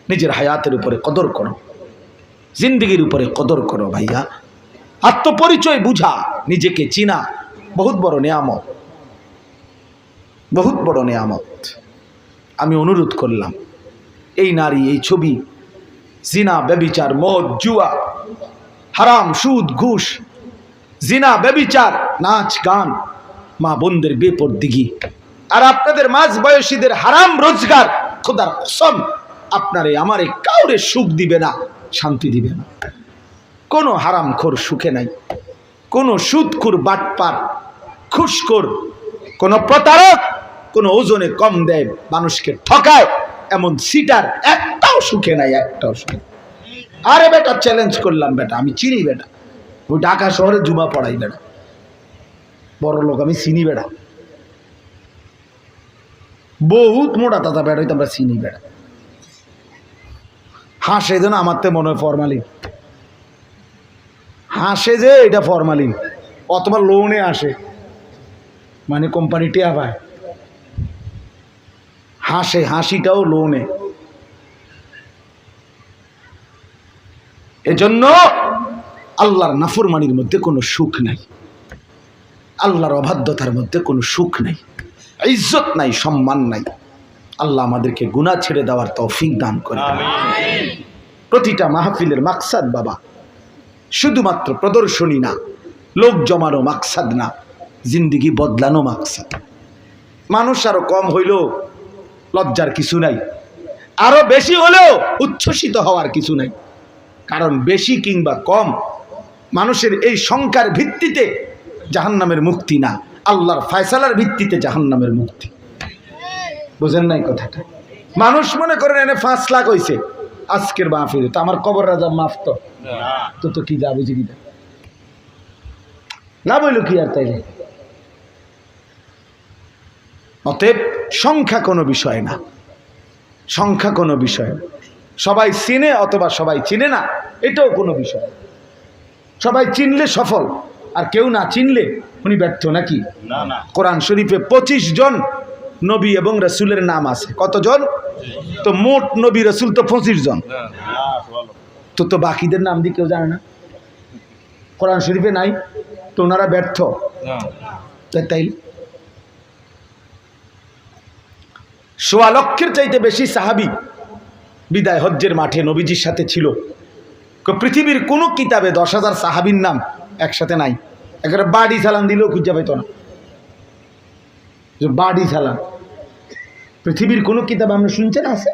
নিজের হায়াতের উপরে কদর করো, জিন্দগির উপরে কদর করো ভাইয়া। আত্মপরিচয় বুঝা, নিজেকে চিনা বহুত বড় নেয়ামত, বহুত বড় নেয়ামত। আমি অনুরোধ করলাম, এই নারী, এই ছবি, জিনা, ব্যভিচার, মদ, জুয়া, হারাম, সুদ, ঘুষ, জিনা, ব্যভিচার, নাচ গান, মা বোনদের বেপরদিগি, আর আপনাদের মাঝ বয়সীদের হারাম রোজগার, খোদার কসম আপনারে আমারে কাউরে সুখ দিবে না, শান্তি দিবে না। কোনো হারামখোর সুখে নাই, কোনো সুদখোর, বাটপার, ঘুষখোর, কোনো প্রতারক, কোনো ওজনে কম দেয়, মানুষকে ঠকায় এমন সিটার একটাও সুখে নাই, একটাও সুখে। আরে বেটা, চ্যালেঞ্জ করলাম বেটা, আমি চিনি বেটা, ওই ঢাকা শহরে জুমা পড়াই বেটা, বড় লোক আমি চিনি বেটা, বহুত মোটা তাতা বেটা, হইতে আমরা চিনি বেটা। হাসে যেন আমার তো মনে হয় ফরমালিন, হাসে যে এটা ফরমালিন, অথবা লোনে আসে, মানে কোম্পানি টিয়া পায়, হাসে, হাসিটাও লোনে। এজন্য আল্লাহর নাফরমানির মধ্যে কোনো সুখ নাই, আল্লাহর অবাধ্যতার মধ্যে কোনো সুখ নাই, ইজ্জত নাই, সম্মান নাই। আল্লাহ আমাদেরকে গুনাহ ছেড়ে দেওয়ার তৌফিক দান করে। প্রতিটা মাহফিলের মাকসাদ বাবা শুধুমাত্র প্রদর্শনী না, লোক জমানো মাকসাদ না, জিন্দিগি বদলানো মাকসাদ। মানুষ আরো কম হইলেও লজ্জার কিছু নাই, আরো বেশি হলেও উচ্ছ্বসিত হওয়ার কিছু নাই। কারণ বেশি কিংবা কম মানুষের এই সংখ্যার ভিত্তিতে জাহান্নামের মুক্তি না, আল্লাহর ফয়সালার ভিত্তিতে জাহান্নামের মুক্তি। বুঝেন নাই কথাটা? মানুষ মনে করেন এনে 5 লাখ হয়েছে আজকের মাহফিলে, তো আমার কবর রাজা মাফ তো তো কি যাবে, কি লাভ হইল কি আর? তাইলে অতএব সংখ্যা কোনো বিষয় না, সংখ্যা কোনো বিষয় না। সবাই চিনে অথবা সবাই চিনে না, এটাও কোনো বিষয়। সবাই চিনলে সফল, আর কেউ না চিনলে উনি ব্যর্থ নাকি? কোরআন শরীফে 25 জন নবী এবং রাসূলের নাম আছে। কতজন? তো মোট নবী রাসূল তো 25 জন, তো বাকিদের নাম দিয়ে কেউ জানে না, কোরআন শরীফে নাই, তো ওনারা ব্যর্থ। তাই 1.25 লক্ষের চাইতে বেশি সাহাবী বিদায় হজ্জের মাঠে নবীজির সাথে ছিল। পৃথিবীর কোনো কিতাবে 10,000 সাহাবীর নাম একসাথে নাই। একেবারে বাড়ি চালান দিলেও খুঁজে পাইত না, বাড়ি চালান পৃথিবীর কোনো কিতাবে আপনি শুনছেন আছে?